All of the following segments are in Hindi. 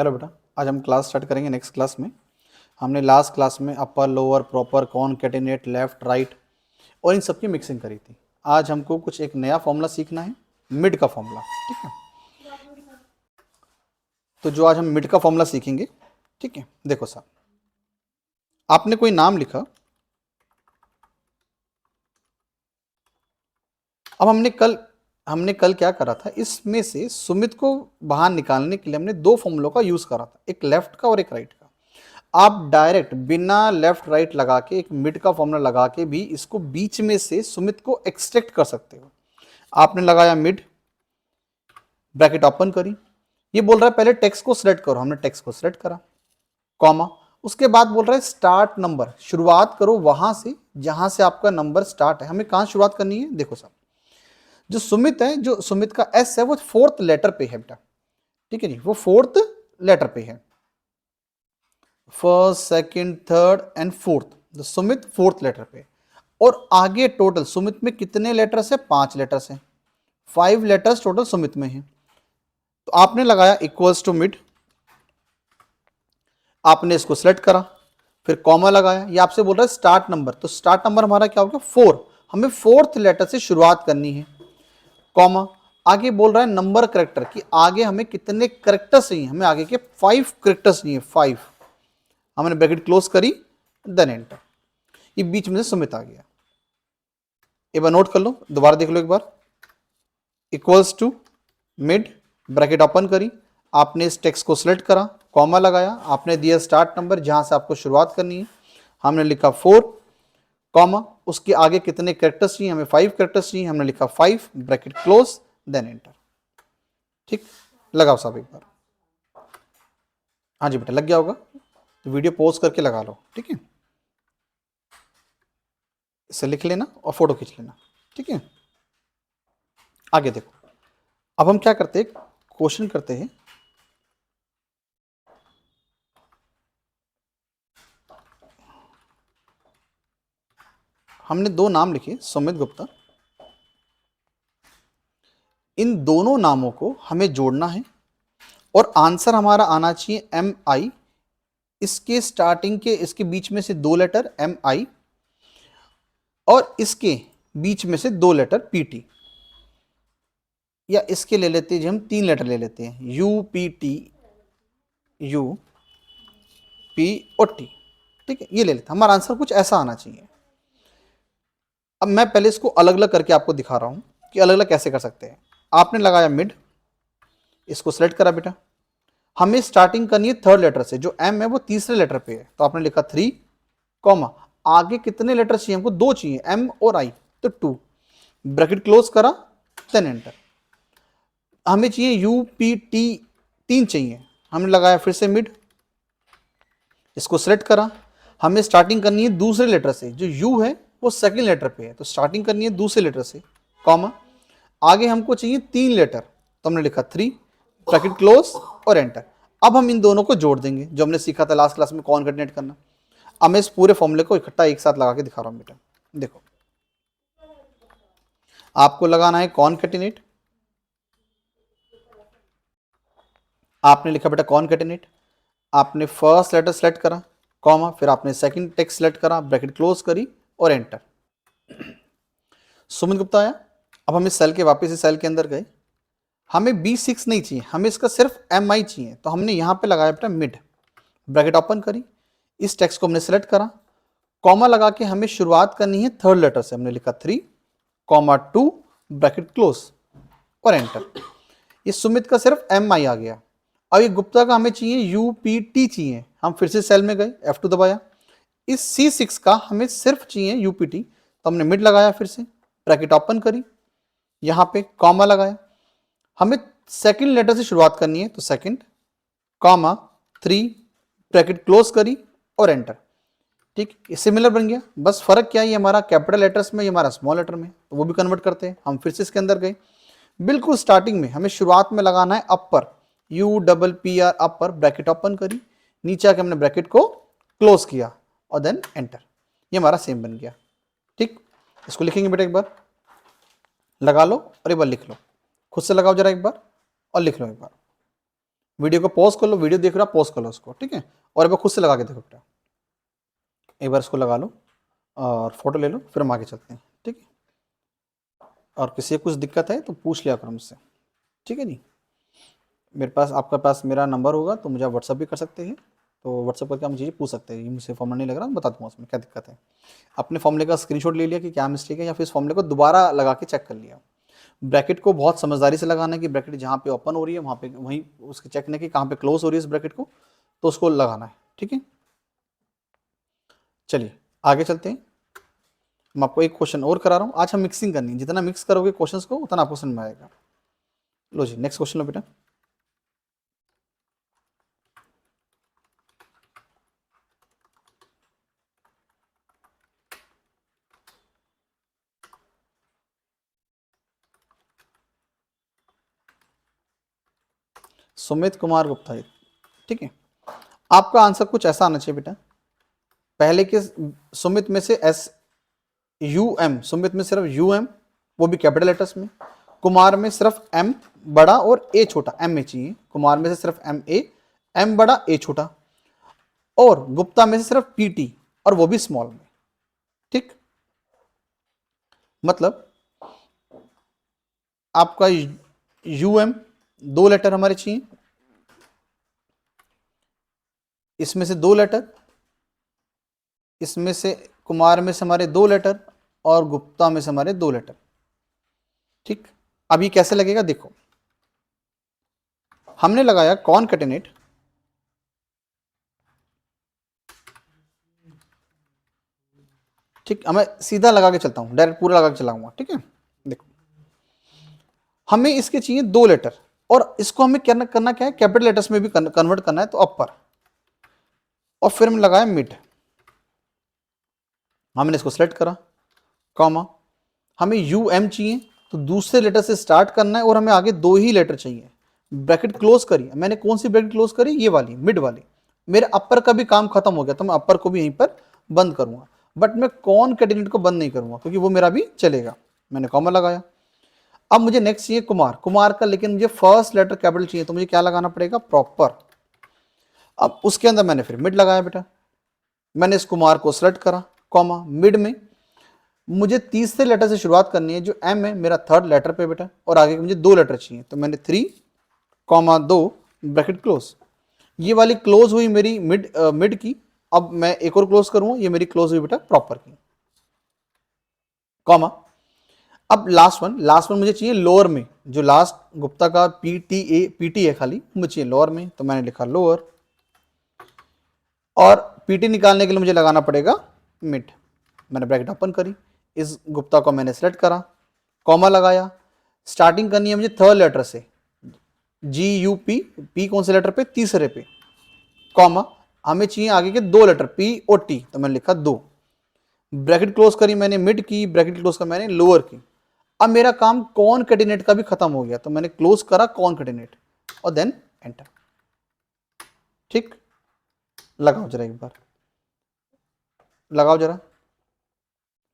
हेलो बेटा, आज हम क्लास स्टार्ट करेंगे। नेक्स्ट क्लास में हमने लास्ट क्लास में upper lower proper concatenate left right और इन सब की मिक्सिंग करी थी। आज हमको कुछ एक नया फॉर्मूला सीखना है, मिड का फॉर्मूला। ठीक है, तो जो आज हम मिड का फॉर्मूला सीखेंगे, ठीक है, देखो साहब, आपने कोई नाम लिखा। अब हमने कल क्या करा था, इसमें से सुमित को बाहर निकालने के लिए हमने दो फॉर्मूलों का यूज करा था, एक लेफ्ट का और एक राइट का। आप डायरेक्ट बिना लेफ्ट राइट लगा के एक मिड का फॉर्मूला लगा के भी इसको बीच में से सुमित को एक्सट्रैक्ट कर सकते हो। आपने लगाया मिड, ब्रैकेट ओपन करी, ये बोल रहा है पहले टेक्स्ट को सिलेक्ट करो, हमने टेक्स्ट को सिलेक्ट करा, कॉमा, उसके बाद बोल रहा है स्टार्ट नंबर, शुरुआत करो वहां से जहां से आपका नंबर स्टार्ट है। हमें कहां शुरुआत करनी है, देखो साहब, जो सुमित है, जो सुमित का एस है वो फोर्थ लेटर पे है बेटा। ठीक है जी, वो फोर्थ लेटर पे है, first second third and fourth, तो सुमित फोर्थ लेटर पे। और आगे टोटल सुमित में कितने लेटर्स है, 5 लेटर्स हैं, 5 लेटर्स टोटल सुमित में है। तो आपने लगाया इक्वल्स टू मिड, आपने इसको सेलेक्ट करा, फिर कॉमा लगाया, ये आपसे बोल रहा है स्टार्ट नंबर, तो स्टार्ट नंबर हमारा क्या हो गया 4, हमें फोर्थ लेटर से शुरुआत करनी है, कॉमा, आगे बोल रहा है नंबर करेक्टर कि आगे हमें कितने करेक्टर्स चाहिए, हमें आगे के 5 करेक्टर्स चाहिए, 5। हमने ब्रैकेट क्लोज करी, देन एंटर, ये बीच में से सुमित आ गया। एक बार नोट कर लो, दोबारा देख लो एक बार, equals to mid, bracket open करी, आपने इस टेक्स्ट को सिलेक्ट करा, कॉमा लगाया, आपने दिया स्टार्ट नंबर जहां से आपको शुरुआत करनी है, हमने लिखा 4, कॉमा, उसके आगे कितने कैरेक्टर्स चाहिए, हमें 5 कैरेक्टर्स चाहिए, हमने लिखा 5, ब्रैकेट क्लोज, देन एंटर। ठीक, लगाओ साहब एक बार। हाँ जी बेटा, लग गया होगा, तो वीडियो पॉज करके लगा लो। ठीक है, इसे लिख लेना और फोटो खींच लेना। ठीक है, आगे देखो, अब हम क्या करते हैं, क्वेश्चन करते हैं। हमने दो नाम लिखे, सुमित गुप्ता, इन दोनों नामों को हमें जोड़ना है और आंसर हमारा आना चाहिए MI, इसके स्टार्टिंग के, इसके बीच में से 2 लेटर MI और इसके बीच में से 2 लेटर PT, या इसके ले लेते हैं, हम 3 लेटर ले लेते हैं, UPT, UP और T। ठीक है, ये ले लेते हैं, हमारा आंसर कुछ ऐसा आना चाहिए। अब मैं पहले इसको अलग अलग करके आपको दिखा रहा हूं कि अलग अलग कैसे कर सकते हैं। आपने लगाया मिड, इसको सेलेक्ट करा बेटा, हमें स्टार्टिंग करनी है थर्ड लेटर से, जो M है वो तीसरे लेटर पे है, तो आपने लिखा 3, कॉमा, आगे कितने लेटर चाहिए हमको, 2 चाहिए, M और I, तो 2, ब्रैकेट क्लोज करा, देन एंटर। हमें चाहिए UPT, 3 चाहिए, हमने लगाया फिर से मिड, इसको सेलेक्ट करा, हमें स्टार्टिंग करनी है दूसरे लेटर से, जो U है वो सेकंड लेटर पे है, तो स्टार्टिंग करनी है दूसरे लेटर से, कॉमा, आगे हमको चाहिए 3 लेटर, तो हमने लिखा 3, ब्रैकेट क्लोज और एंटर। अब हम इन दोनों को जोड़ देंगे, जो हमने सीखा था लास्ट क्लास में कॉनकैटिनेट करना। अब मैं इस पूरे फॉर्मूले को इकट्ठा एक साथ लगा के दिखा रहा हूं बेटा। देखो, आपको लगाना है कॉनकैटिनेट, आपने लिखा बेटा कॉनकैटिनेट, आपने फर्स्ट लेटर सेलेक्ट करा, कॉमा, फिर आपने सेकंड टेक्स्ट सेलेक्ट करा, ब्रैकेट क्लोज करी और एंटर। सुमित गुप्ता आया। अब हम इस सेल के वापस इस सेल के अंदर गए, हमें B6 नहीं चाहिए, हमें इसका सिर्फ MI चाहिए, तो हमने यहां पे लगाया बेटा मिड, ब्रैकेट ओपन करी, इस टेक्स्ट को हमने सेलेक्ट करा, कॉमा लगा के हमें शुरुआत करनी है थर्ड लेटर से, हमने लिखा 3, कॉमा 2, ब्रैकेट क्लोज और एंटर। ये सुमित का सिर्फ MI आ गया। अब ये गुप्ता का हमें चाहिए UPT चाहिए, हम फिर से सेल में गए, F2 दबाया, इस C6 का हमें सिर्फ चाहिए UPT, तो हमने मिड लगाया, फिर से ब्रैकेट ओपन करी, यहां पे कॉमा लगाया, हमें सेकंड लेटर से शुरुआत करनी है, तो सेकंड, कॉमा 3, ब्रैकेट क्लोज करी और एंटर। ठीक, ये सिमिलर बन गया, बस फर्क क्या है, ये हमारा कैपिटल लेटर्स में, ये हमारा स्मॉल लेटर में, तो वो भी कन्वर्ट करते हैं। हम फिर से इसके अंदर गए, बिल्कुल स्टार्टिंग में हमें शुरुआत में लगाना है अपर, UPPR अपर, ब्रैकेट ओपन करी, नीचे आके हमने ब्रैकेट को क्लोज किया और देन एंटर, ये हमारा सेम बन गया। ठीक, इसको लिखेंगे बेटा, एक बार लगा लो और एक बार लिख लो, खुद से लगाओ जरा एक बार और लिख लो एक बार। वीडियो को पॉज कर लो, वीडियो देख रहा पॉज कर लो उसको, ठीक है, और एक बार खुद से लगा के देखो बेटा, एक बार इसको लगा लो और फोटो ले लो, फिर हम आगे चलते हैं, ठीक है। और किसी को कुछ दिक्कत है तो पूछ लिया करो मुझसे, ठीक है जी। मेरे पास, आपके पास मेरा नंबर होगा तो मुझे आप व्हाट्सअप भी कर सकते हैं, तो व्हाट्सअप करके आप चीज़ें पूछ सकते हैं, ये मुझसे फॉर्मूला नहीं लग रहा, बता दूँगा उसमें क्या दिक्कत है। अपने फॉर्मूले का स्क्रीनशॉट ले लिया कि क्या मिस्टेक है, या फिर इस फॉर्मूले को दोबारा लगा के चेक कर लिया। ब्रैकेट को बहुत समझदारी से लगाना है कि ब्रैकेट जहाँ पे ओपन हो रही है वहाँ पे वहीं उसके चेक करना कि कहाँ पे क्लोज हो रही है इस ब्रैकेट को, तो उसको लगाना है, ठीक है। चलिए आगे चलते हैं। मैं आपको एक क्वेश्चन और करा रहा हूँ, आज हम मिक्सिंग करनी है, जितना मिक्स करोगे क्वेश्चंस को उतना आपको समझ में आएगा। लो जी नेक्स्ट क्वेश्चन लो बेटा। सुमित कुमार गुप्ता, ठीक है। आपका आंसर कुछ ऐसा आना चाहिए बेटा, पहले के सुमित में से एस यू एम, सुमित में सिर्फ यू एम, वो भी कैपिटल लेटर्स में। कुमार में सिर्फ एम बड़ा और ए छोटा, एम ए चाहिए, कुमार में से सिर्फ एम ए, एम बड़ा ए छोटा। और गुप्ता में से सिर्फ पीटी, और वो भी स्मॉल में, ठीक। मतलब आपका यू एम 2 लेटर हमारे चाहिए, इसमें से 2 लेटर, इसमें से कुमार में से हमारे 2 लेटर, और गुप्ता में से हमारे 2 लेटर, ठीक। अब ये कैसे लगेगा देखो, हमने लगाया कॉनकैटिनेट, ठीक। मैं सीधा लगा के चलता हूं, डायरेक्ट पूरा लगा के चलाऊंगा, ठीक है। देखो हमें इसके चाहिए 2 लेटर, और इसको हमें करना क्या है, कैपिटल लेटर्स में भी कन्वर्ट करना है, तो अपर, और फिर हम लगाया मिड। हमने इसको सेलेक्ट करा, कॉमा, हमें यू एम चाहिए, तो दूसरे लेटर से स्टार्ट करना है, और हमें आगे 2 ही लेटर चाहिए। ब्रैकेट क्लोज करी, मैंने कौन सी ब्रैकेट क्लोज करी, ये वाली मिड वाली। मेरे अपर का भी काम खत्म हो गया, तो मैं अपर को भी यहीं पर बंद करूंगा, बट मैं कॉनकैटिनेट को बंद नहीं करूंगा क्योंकि वो मेरा भी चलेगा। मैंने कॉमा लगाया। अब मुझे नेक्स्ट चाहिए कुमार, कुमार का लेकिन मुझे फर्स्ट लेटर कैपिटल चाहिए, तो मुझे क्या लगाना पड़ेगा, प्रॉपर। अब उसके अंदर मैंने फिर मिड लगाया बेटा, मैंने इस कुमार को सेलेक्ट करा, कॉमा, मिड में मुझे तीसरे लेटर से शुरुआत करनी है, जो एम है मेरा थर्ड लेटर पे बेटा, और आगे मुझे 2 लेटर चाहिए, तो मैंने 3,2 ब्रैकेट क्लोज। ये वाली क्लोज हुई मेरी मिड की। अब मैं एक और क्लोज करूंगा, ये मेरी क्लोज हुई बेटा प्रॉपर की, कॉमा। अब लास्ट वन मुझे चाहिए लोअर में, जो लास्ट गुप्ता का पीटी है खाली, मुझे चाहिए लोअर में, तो मैंने लिखा लोअर, और पीटी निकालने के लिए मुझे लगाना पड़ेगा मिड। मैंने ब्रैकेट ओपन करी, इस गुप्ता को मैंने सेलेक्ट करा, कॉमा लगाया, स्टार्टिंग करनी है मुझे थर्ड लेटर से, जी यू पी, पी कौन से लेटर पे, तीसरे पे, कॉमा, हमें चाहिए आगे के 2 लेटर पी और टी, तो मैंने लिखा 2, ब्रैकेट क्लोज करी मैंने मिड की, ब्रैकेट क्लोज कर मैंने लोअर की। अब मेरा काम कॉनकैटिनेट का भी खत्म हो गया, तो मैंने क्लोज करा कॉनकैटिनेट, और देन एंटर, ठीक। लगाओ जरा एक बार, लगाओ जरा,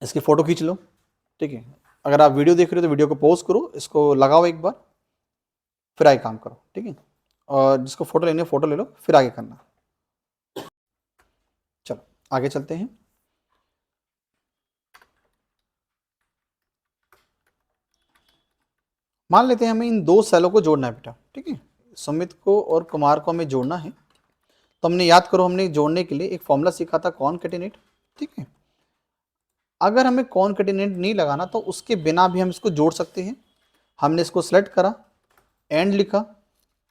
इसकी फोटो खींच लो, ठीक है। अगर आप वीडियो देख रहे हो तो वीडियो को पॉज करो, इसको लगाओ एक बार, फिर आगे काम करो, ठीक है। और जिसको फोटो लेनी है फोटो ले लो, फिर आगे करना। चलो आगे चलते हैं। मान लेते हैं हमें इन 2 सेलों को जोड़ना है बेटा, ठीक है, सुमित को और कुमार को हमें जोड़ना है। तो हमने याद करो, हमने जोड़ने के लिए एक फॉर्मूला सीखा था कॉनकैटिनेट, ठीक है। अगर हमें कॉनकैटिनेट नहीं लगाना तो उसके बिना भी हम इसको जोड़ सकते हैं। हमने इसको सेलेक्ट करा, एंड लिखा,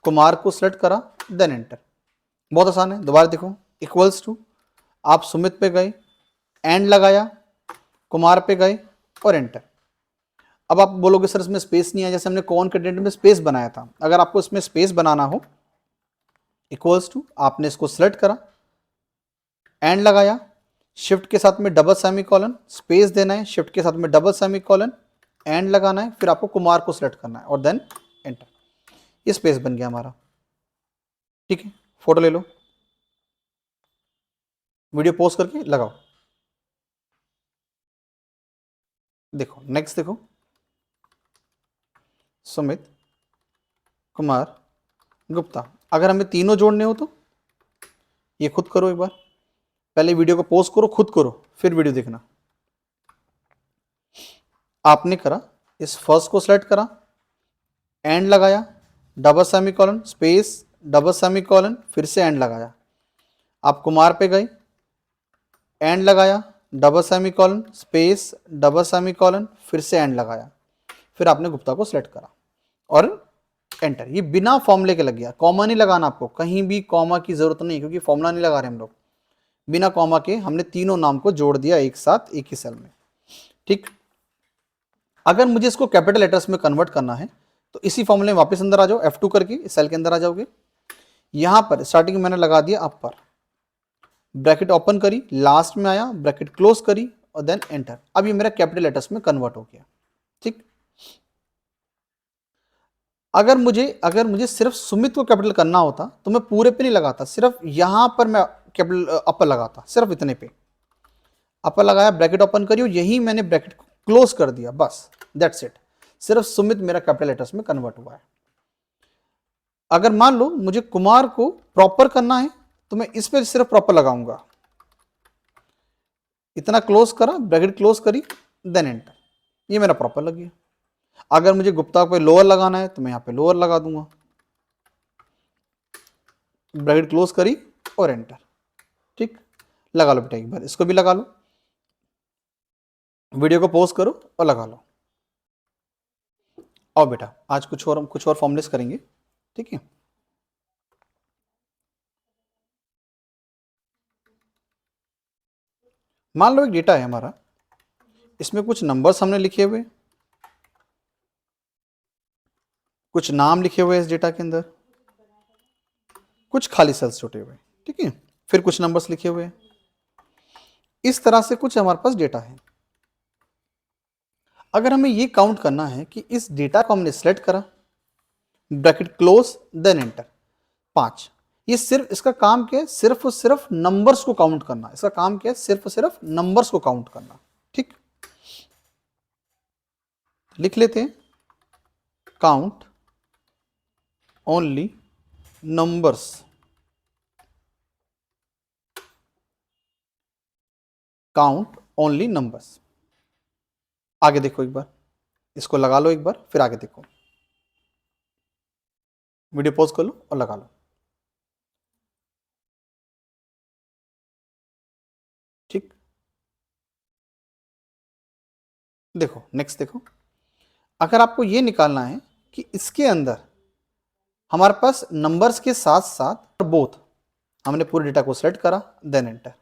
कुमार को सेलेक्ट करा, देन एंटर। बहुत आसान है, दोबारा देखो, इक्वल्स टू, आप सुमित पे गए, एंड लगाया, कुमार पे गए, और एंटर। अब आप बोलोगे सर इसमें स्पेस नहीं है, जैसे हमने कॉनकैटिनेट में स्पेस बनाया था। अगर आपको इसमें स्पेस बनाना हो, इक्वल्स टू, आपने इसको सेलेक्ट करा, एंड लगाया, शिफ्ट के साथ में डबल सेमीकोलन, स्पेस देना है, शिफ्ट के साथ में डबल सेमीकोलन, एंड लगाना है, फिर आपको कुमार को सिलेक्ट करना है, और देन एंटर। ये स्पेस बन गया हमारा, ठीक है। फोटो ले लो, वीडियो पॉज करके लगाओ, देखो नेक्स्ट देखो, सुमित, कुमार, गुप्ता। अगर हमें तीनों जोड़ने हो तो ये खुद करो एक बार, पहले वीडियो को पॉज करो, खुद करो, फिर वीडियो देखना। आपने करा, इस फर्स्ट को सेलेक्ट करा, एंड लगाया, double semicolon space double semicolon, फिर से एंड लगाया। आप कुमार पे गए, एंड लगाया, double semicolon space double semicolon, फिर से एंड लगाया, फिर आपने गुप्ता को सिलेक्ट करा और एंटर। ये बिना फॉर्मूले के लग गया, कॉमा नहीं लगाना आपको, कहीं भी कॉमा की जरूरत नहीं, क्योंकि फॉर्मूला नहीं लगा रहे हम लोग। बिना कॉमा के हमने तीनों नाम को जोड़ दिया एक साथ एक ही सेल में। ठीक, अगर मुझे इसको कैपिटल लेटर्स में कन्वर्ट करना है तो इसी फॉर्मूले में वापस अंदर आ जाओ, F2 करके इस सेल के अंदर आ जाओगे। यहां पर स्टार्टिंग मैंने लगा दिया अपर, ब्रैकेट ओपन करी, लास्ट में आया, ब्रैकेट क्लोज करी और देन एंटर। अब ये मेरा कैपिटल लेटर्स में कन्वर्ट हो गया। ठीक, अगर मुझे सिर्फ सुमित को कैपिटल करना होता तो मैं पूरे पे नहीं लगाता, सिर्फ यहां पर मैं कैपिटल अपर लगाता, सिर्फ इतने पे अपर लगाया, ब्रैकेट ओपन करी और यही मैंने ब्रैकेट क्लोज कर दिया, बस दैट्स इट। सिर्फ सुमित मेरा कैपिटल लेटर्स में कन्वर्ट हुआ है। अगर मान लो मुझे कुमार को प्रॉपर करना है तो मैं इस पे सिर्फ प्रॉपर लगाऊंगा, इतना क्लोज करा, ब्रैकेट क्लोज करी, देन एंटर, ये मेरा प्रॉपर लग गया। अगर मुझे गुप्ता पे लोअर लगाना है तो मैं यहां पे लोअर लगा दूंगा, ब्रैकेट क्लोज करी और एंटर। ठीक, लगा लो बेटा एक बार, इसको भी लगा लो, वीडियो को पॉज करो और लगा लो। और बेटा आज कुछ और फॉर्मुलेस करेंगे। ठीक है, मान लो एक डेटा है हमारा, इसमें कुछ नंबर्स हमने लिखे हुए, कुछ नाम लिखे हुए इस डेटा के अंदर, कुछ खाली सेल्स छूटे हुए। ठीक है, फिर कुछ नंबर्स लिखे हुए, इस तरह से कुछ हमारे पास डेटा है। अगर हमें ये काउंट करना है कि इस डेटा को हमने सेलेक्ट करा, ब्रैकेट क्लोज, देन एंटर, 5। ये सिर्फ इसका काम क्या है, सिर्फ और सिर्फ नंबर्स को काउंट करना। इसका काम क्या है, सिर्फ और सिर्फ नंबर्स को काउंट करना। ठीक, लिख लेते हैं, count only numbers, count only numbers. आगे देखो एक बार, इसको लगा लो एक बार, फिर आगे देखो, वीडियो पॉज कर लो और लगा लो। ठीक, देखो नेक्स्ट देखो, अगर आपको ये निकालना है कि इसके अंदर हमारे पास नंबर्स के साथ साथ बोथ, हमने पूरे डेटा को सेलेक्ट करा, देन एंटर,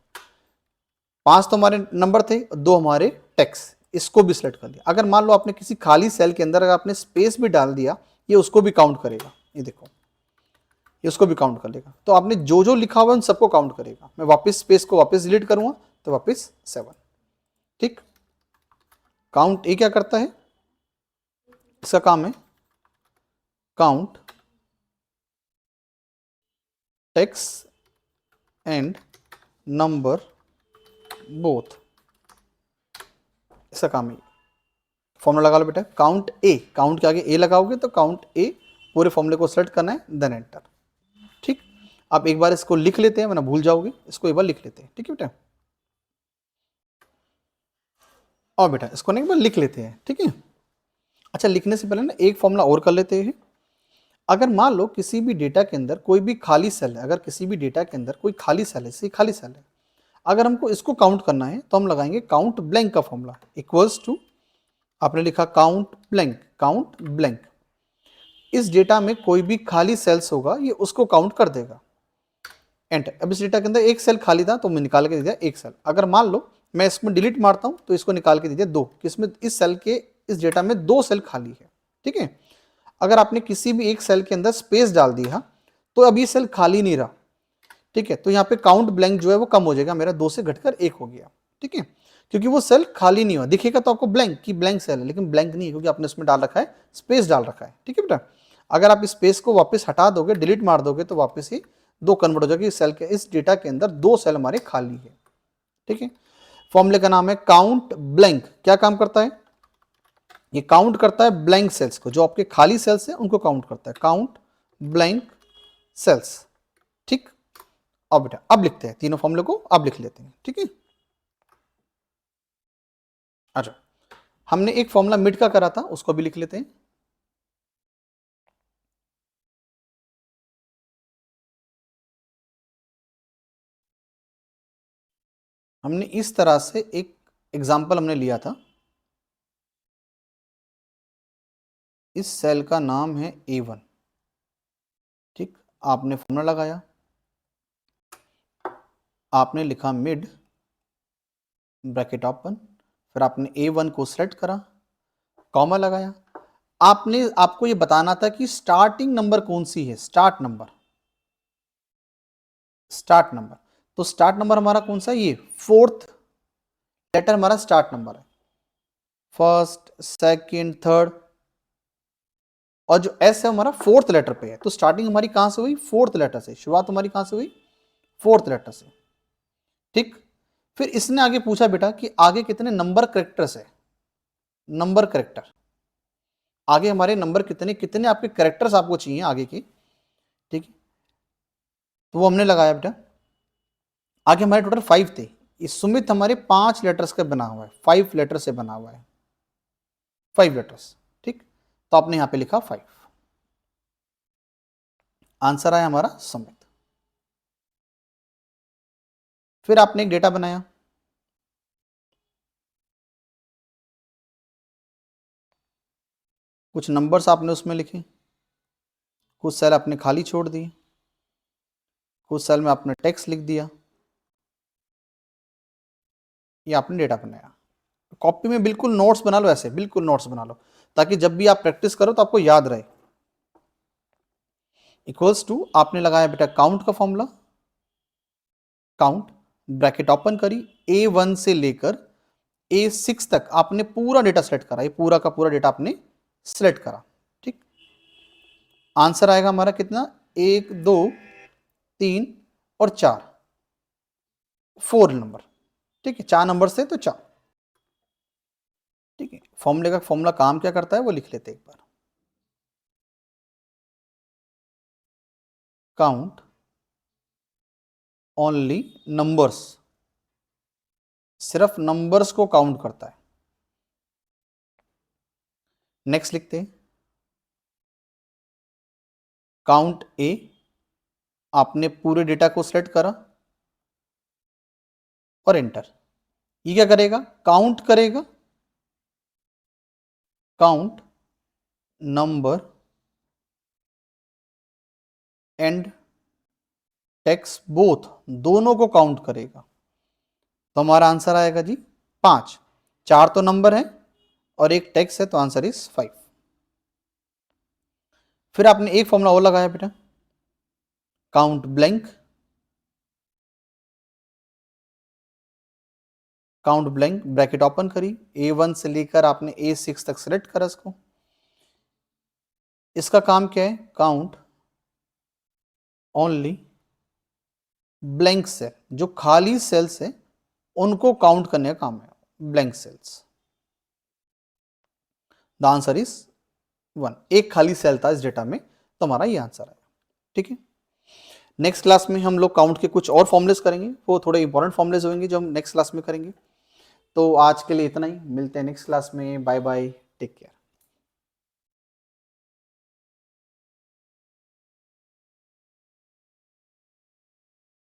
5 तो हमारे नंबर थे, 2 हमारे टेक्स्ट, इसको भी सिलेक्ट कर लिया। अगर मान लो आपने किसी खाली सेल के अंदर अगर आपने स्पेस भी डाल दिया, ये उसको भी काउंट करेगा। ये देखो, ये उसको भी काउंट कर लेगा। तो आपने जो जो लिखा हुआ है उन सबको काउंट करेगा। मैं वापस स्पेस को वापस डिलीट करूंगा तो वापस 7। ठीक, काउंट ये क्या करता है, इसका काम है count text and number both, इसका काम है। फॉर्मूला लगा लो बेटा, काउंट ए, काउंट के आगे ए लगाओगे तो काउंट ए, पूरे फॉर्मूले को सेलेक्ट करना है, देन एंटर। ठीक, आप एक बार इसको लिख लेते हैं, वरना भूल जाओगे, इसको एक बार लिख लेते हैं। ठीक है बेटा, और बेटा इसको ना एक बार लिख लेते हैं। ठीक है, अच्छा लिखने से पहले ना एक फॉर्मूला और कर लेते हैं। अगर मान लो किसी भी डेटा के अंदर कोई भी खाली सेल है, अगर किसी भी डेटा के अंदर कोई खाली सेल है, खाली सेल है, अगर हमको इसको काउंट करना है तो हम लगाएंगे काउंट ब्लैंक का फॉर्मूला, इक्वल्स टू, आपने लिखा काउंट ब्लैंक, काउंट ब्लैंक। इस डेटा में कोई भी खाली सेल्स होगा ये उसको काउंट कर देगा, एंटर। अब इस डेटा के अंदर एक सेल खाली था तो मैं निकाल के दे दिया एक सेल। अगर मान लो मैं इसमें डिलीट मारता हूं तो इसको निकाल के दे दिया 2, किसमें, इस सेल के, इस डेटा में 2 सेल खाली है। ठीक है, अगर आपने किसी भी एक सेल के अंदर स्पेस डाल दिया तो अब ये सेल खाली नहीं रहा। ठीक है, तो यहाँ पे काउंट ब्लैंक जो है वो कम हो जाएगा, मेरा 2 से घटकर 1 हो गया। ठीक है, क्योंकि वो सेल खाली नहीं हुआ, दिखेगा तो आपको ब्लैंक की ब्लैंक सेल है, लेकिन ब्लैंक नहीं है क्योंकि आपने उसमें डाल रखा है, स्पेस डाल रखा है। ठीक है बेटा, अगर आप इस स्पेस को वापस हटा दोगे, डिलीट मार दोगे तो वापस ही 2 कन्वर्ट हो जाएगी। इस सेल के, इस डेटा के अंदर 2 सेल हमारे खाली है। ठीक है, फॉर्मूले का नाम है काउंट ब्लैंक। क्या काम करता है, ये काउंट करता है ब्लैंक सेल्स को, जो आपके खाली सेल्स है उनको काउंट करता है, काउंट ब्लैंक सेल्स। ठीक, अब बेटा अब लिखते हैं तीनों फॉर्मूले को, अब लिख लेते हैं। ठीक है, अच्छा हमने एक फॉर्मूला मिड का करा था, उसको भी लिख लेते हैं। हमने इस तरह से एक एग्जाम्पल हमने लिया था, इस सेल का नाम है A1। ठीक, आपने फॉर्मूला लगाया, आपने लिखा मिड ब्रैकेट ओपन, फिर आपने A1 को सेलेक्ट करा, कॉमा लगाया। आपको ये बताना था कि स्टार्टिंग नंबर कौन सी है, स्टार्ट नंबर, स्टार्ट नंबर। तो स्टार्ट नंबर हमारा कौन सा है, ये फोर्थ लेटर हमारा स्टार्ट नंबर है, फर्स्ट सेकंड थर्ड, और जो एस है हमारा फोर्थ लेटर पे है। तो स्टार्टिंग हमारी कहां से हुई, फोर्थ लेटर से, शुरुआत हमारी कहां से हुई, फोर्थ लेटर से। ठीक, फिर इसने आगे पूछा बेटा कि आगे कितने नंबर करेक्टर्स है, नंबर करेक्टर, आगे हमारे नंबर कितने कितने आपके करेक्टर्स आपको चाहिए आगे की। ठीक, तो वो हमने लगाया बेटा। आगे हमारे टोटल 5 थे, इस सुमित हमारे 5 लेटर्स का बना हुआ है, 5 लेटर से बना हुआ है, 5 लेटर्स। ठीक, तो आपने यहां पे लिखा 5, आंसर आया हमारा सुमित। फिर आपने एक डेटा बनाया, कुछ नंबर्स आपने उसमें लिखे, कुछ सेल आपने खाली छोड़ दिए, कुछ सेल में आपने टेक्स्ट लिख दिया, ये आपने डेटा बनाया। कॉपी में बिल्कुल नोट्स बना लो, ऐसे बिल्कुल नोट्स बना लो, ताकि जब भी आप प्रैक्टिस करो तो आपको याद रहे। इक्वल्स टू आपने लगाया बेटा काउंट का फॉर्मूला, काउंट ब्रैकेट ओपन करी, A1 से लेकर A6 तक आपने पूरा डेटा सेलेक्ट करा, ये पूरा का पूरा डेटा आपने सेलेक्ट करा। ठीक, आंसर आएगा हमारा कितना, 1 2 3 और 4, 4 नंबर। ठीक है, 4 नंबर से तो 4। ठीक है, फॉर्मूले का फॉर्मूला काम क्या करता है वो लिख लेते हैं एक बार। काउंट ओनली नंबर्स, सिर्फ नंबर्स को काउंट करता है। नेक्स्ट लिखते हैं, काउंट ए, आपने पूरे डेटा को सेलेक्ट करा और एंटर। ये क्या करेगा, काउंट करेगा, count number and text both, दोनों को काउंट करेगा। तो हमारा आंसर आएगा जी 5, 4 तो नंबर है और एक टेक्स्ट है, तो आंसर इज 5। फिर आपने एक फॉर्मूला और लगाया बेटा, count blank, count blank bracket open करी, A1 से लेकर आपने A6 तक सेलेक्ट करा इसको। इसका काम क्या है, काउंट ओनली ब्लैंक सेल, जो खाली सेल्स है उनको काउंट करने का काम है, blank cells. The answer is 1, एक खाली सेल था इस डेटा में, तो हमारा ये आंसर है। ठीक है, नेक्स्ट क्लास में हम लोग काउंट के कुछ और फॉर्मुलेस करेंगे, वो थोड़े इंपॉर्टेंट फॉर्मुलेस होंगे जो हम नेक्स्ट क्लास में करेंगे। तो आज के लिए इतना ही, मिलते हैं नेक्स्ट क्लास में, बाय बाय, टेक केयर।